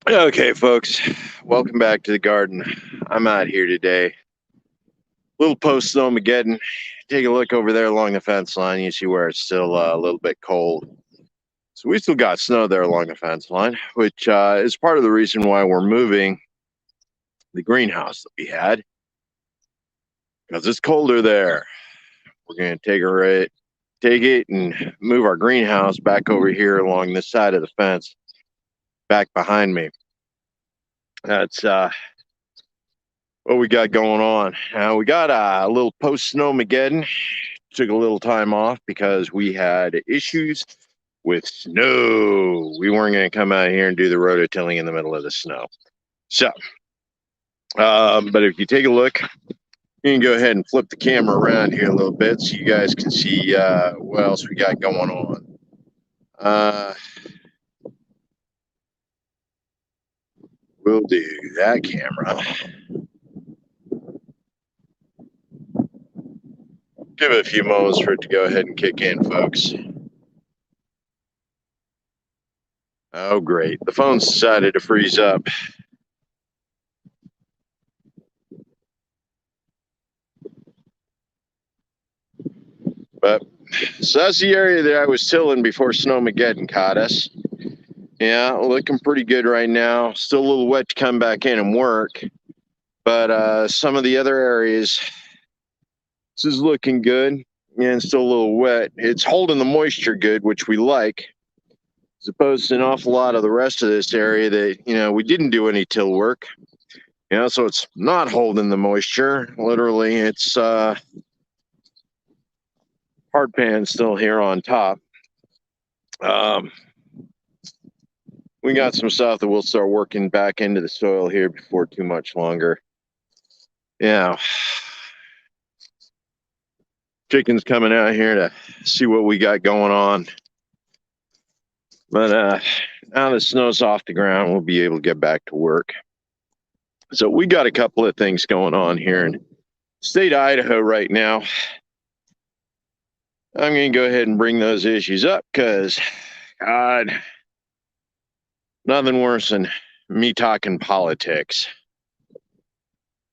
Okay, folks, welcome back to the garden. I'm out here today. Little post Snowmageddon. Take a look over there along the fence line. You see where it's still a little bit cold. So we still got snow there along the fence line, which is part of the reason why we're moving the greenhouse that we had, because it's colder there. We're going to take it and move our greenhouse back over here along this side of the fence, back behind me. That's what we got going on. We got a little post Snowmageddon. Took a little time off because we had issues with snow. We weren't going to come out here and do the rototilling in the middle of the snow. So, but if you take a look, you can go ahead and flip the camera around here a little bit so you guys can see what else we got going on. We'll do that camera. Give it a few moments for it to go ahead and kick in, folks. Oh, great. The phone's decided to freeze up. But so that's the area that I was tilling before Snowmageddon caught us. Yeah, looking pretty good right now. Still a little wet to come back in and work. But some of the other areas, this is looking good. Yeah, it's still a little wet. It's holding the moisture good, which we like, as opposed to an awful lot of the rest of this area that, we didn't do any till work. So it's not holding the moisture. Literally, it's hard pan still here on top. We got some stuff that we'll start working back into the soil here before too much longer. Yeah. Chicken's coming out here to see what we got going on. But now the snow's off the ground, we'll be able to get back to work. So we got a couple of things going on here in state of Idaho right now. I'm going to go ahead and bring those issues up because, God, nothing worse than me talking politics.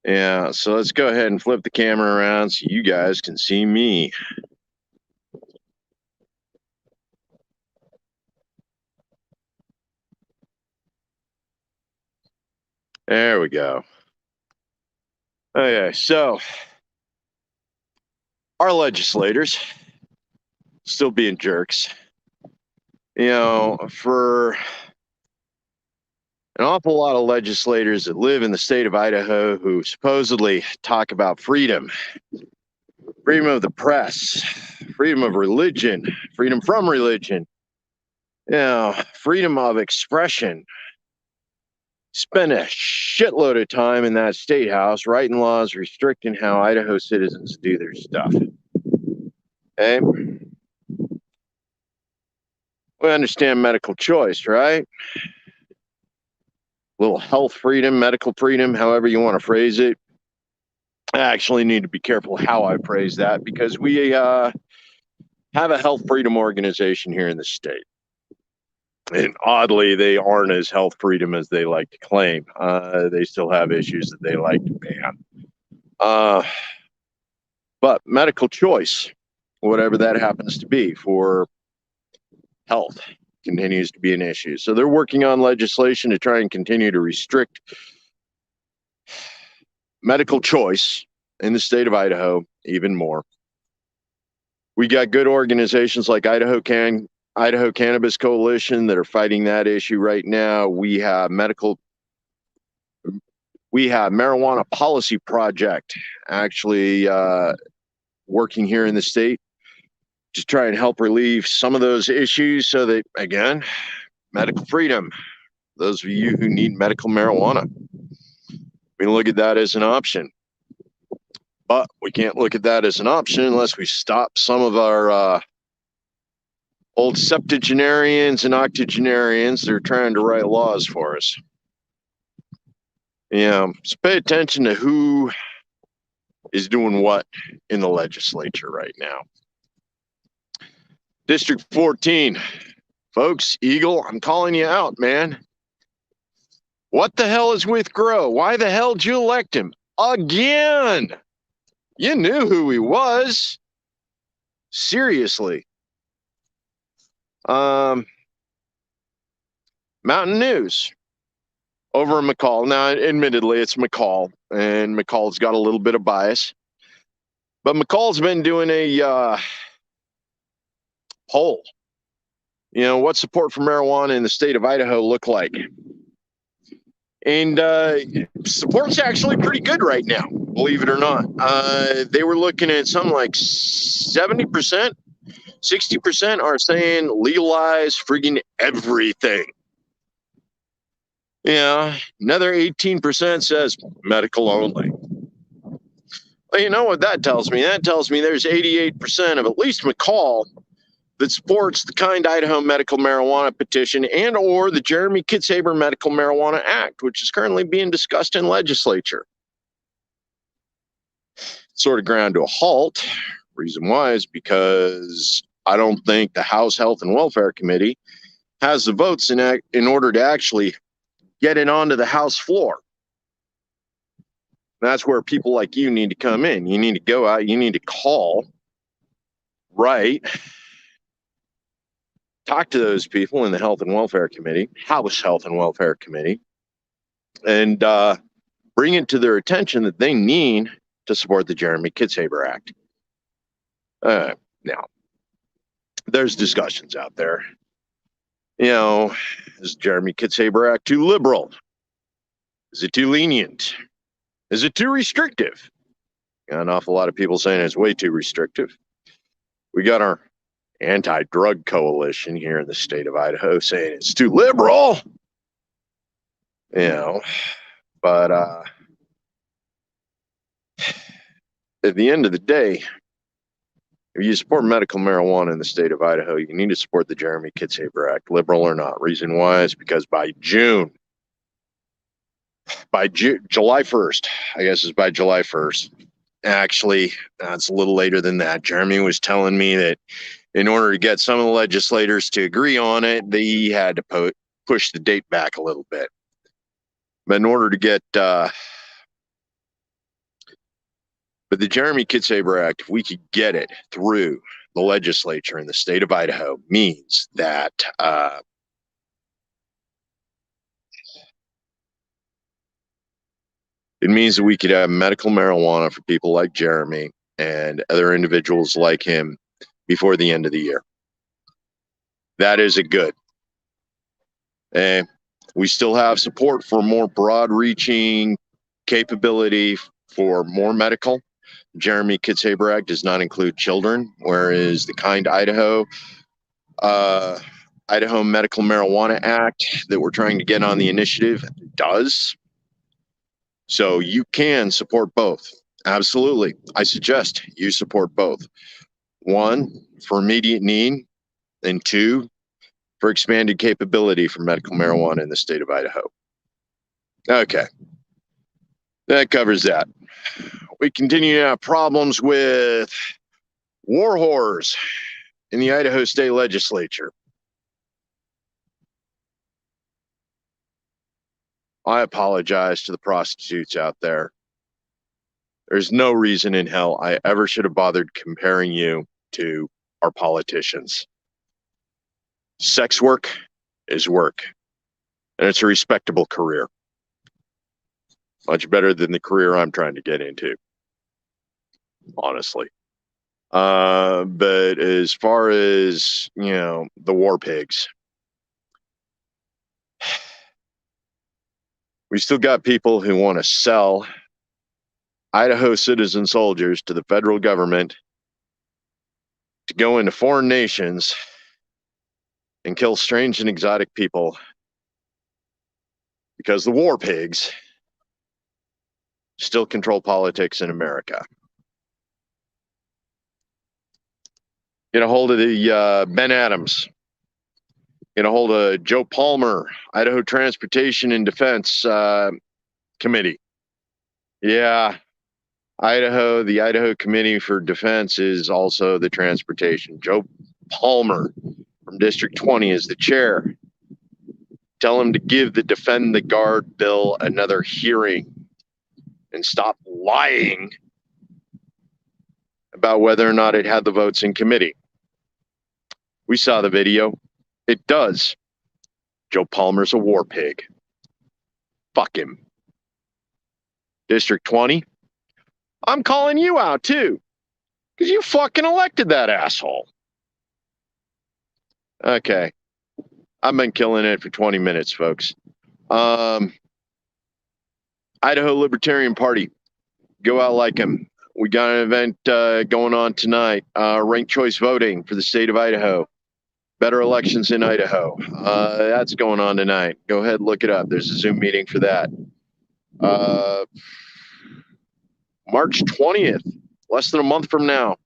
Yeah, so let's go ahead and flip the camera around so you guys can see me. There we go. Okay, so our legislators still being jerks. For an awful lot of legislators that live in the state of Idaho who supposedly talk about freedom of the press, freedom of religion, freedom from religion, freedom of expression. Spend a shitload of time in that state house writing laws restricting how Idaho citizens do their stuff. Okay? We understand medical choice, right? Little health freedom, medical freedom, however you want to phrase it. I actually need to be careful how I phrase that because we have a health freedom organization here in the state. And oddly, they aren't as health freedom as they like to claim. They still have issues that they like to ban. But medical choice, whatever that happens to be for health, continues to be an issue. So they're working on legislation to try and continue to restrict medical choice in the state of Idaho even more. We got good organizations like Idaho Cannabis Coalition that are fighting that issue right now. We have Marijuana Policy Project actually working here in the state to try and help relieve some of those issues so that, again, medical freedom, those of you who need medical marijuana, we can look at that as an option. But we can't look at that as an option unless we stop some of our old septuagenarians and octogenarians that are trying to write laws for us. So pay attention to who is doing what in the legislature right now. District 14, folks, Eagle, I'm calling you out, man. What the hell is with Grow? Why the hell did you elect him? Again! You knew who he was. Seriously. Mountain News over in McCall. Now, admittedly, it's McCall, and McCall's got a little bit of bias. But McCall's been doing a poll. You know, what support for marijuana in the state of Idaho look like? And support's actually pretty good right now, believe it or not. They were looking at something like 70%, 60% are saying legalize friggin' everything. Yeah, another 18% says medical only. Well, you know what that tells me? That tells me there's 88% of at least McCall that supports the Kind Idaho Medical Marijuana Petition and or the Jeremy Kitzhaber Medical Marijuana Act, which is currently being discussed in legislature. Sort of ground to a halt. Reason why is because I don't think the House Health and Welfare Committee has the votes in order to actually get it onto the House floor. That's where people like you need to come in. You need to go out, you need to call, write, talk to those people in the Health and Welfare Committee, House Health and Welfare Committee, and bring it to their attention that they need to support the Jeremy Kitzhaber Act. Now, there's discussions out there. You know, is Jeremy Kitzhaber Act too liberal? Is it too lenient? Is it too restrictive? Got an awful lot of people saying it's way too restrictive. We got our anti-drug coalition here in the state of Idaho saying it's too liberal. You know, but at the end of the day, if you support medical marijuana in the state of Idaho, you need to support the Jeremy Kitzhaber Act, liberal or not. Reason why is because by July 1st, I guess it's by July 1st. Actually, it's a little later than that. Jeremy was telling me that in order to get some of the legislators to agree on it, they had to push the date back a little bit. But in order to get but the Jeremy Kitzhaber Act, if we could get it through the legislature in the state of Idaho, means that it means that we could have medical marijuana for people like Jeremy and other individuals like him before the end of the year. That is a good. And we still have support for more broad-reaching capability for more medical. Jeremy Kitzhaber Act does not include children, whereas the Kind Idaho Medical Marijuana Act that we're trying to get on the initiative does. So you can support both. Absolutely. I suggest you support both. One, for immediate need, and two, for expanded capability for medical marijuana in the state of Idaho. Okay. That covers that. We continue to have problems with war whores in the Idaho State Legislature. I apologize to the prostitutes out there. There's no reason in hell I ever should have bothered comparing you to our politicians. Sex work is work, and it's a respectable career. Much better than the career I'm trying to get into, honestly. But as far as, you know, the war pigs, we still got people who want to sell Idaho citizen soldiers to the federal government to go into foreign nations and kill strange and exotic people because the war pigs still control politics in America. Get a hold of the Ben Adams. Get a hold of Joe Palmer, Idaho Transportation and Defense Committee. Yeah, Idaho, the Idaho Committee for Defense is also the transportation. Joe Palmer from District 20 is the chair. Tell them to give the Defend the Guard bill another hearing and stop lying about whether or not it had the votes in committee. We saw the video. It does. Joe Palmer's a war pig. Fuck him. District 20, I'm calling you out too, because you fucking elected that asshole. Okay. I've been killing it for 20 minutes, folks. Idaho Libertarian Party. Go out like them. We got an event going on tonight. Ranked choice voting for the state of Idaho. Better elections in Idaho. That's going on tonight. Go ahead, look it up. There's a Zoom meeting for that. March 20th, less than a month from now,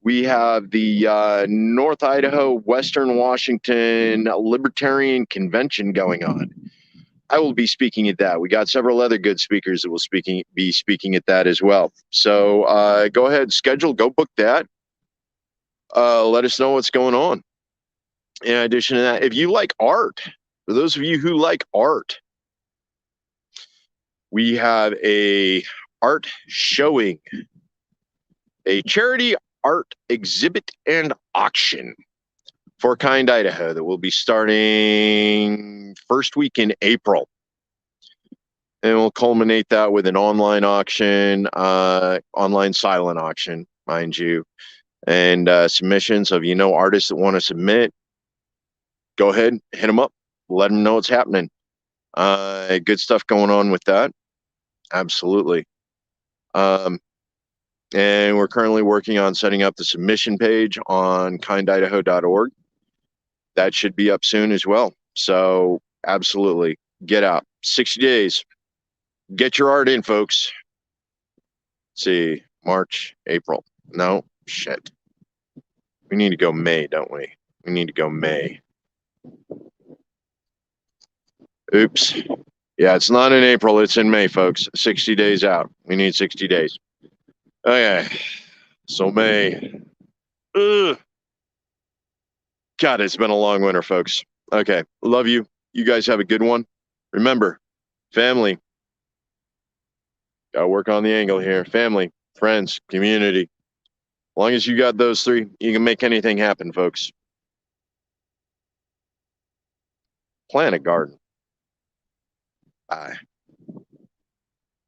we have the North Idaho, Western Washington Libertarian Convention going on. I will be speaking at that. We got several other good speakers that will be speaking at that as well. So go ahead, go book that. Let us know what's going on. In addition to that, if you like art, for those of you who like art, we have a art showing, a charity art exhibit and auction for Kind, Idaho that will be starting first week in April. And we'll culminate that with an online auction, online silent auction, mind you, and submissions of, artists that want to submit. Go ahead, hit them up, let them know what's happening. Good stuff going on with that. Absolutely. And we're currently working on setting up the submission page on kindidaho.org. That should be up soon as well. So absolutely, get out. 60 days. Get your art in, folks. Let's see, March, April. No, shit. We need to go May, don't we? We need to go May. Oops. Yeah, it's not in April. It's in May, folks. 60 days out. We need 60 days. Okay. So May. Ugh. God, it's been a long winter, folks. Okay. Love you. You guys have a good one. Remember, family. Gotta work on the angle here. Family, friends, community. As long as you got those three, you can make anything happen, folks. Plant a garden. Bye.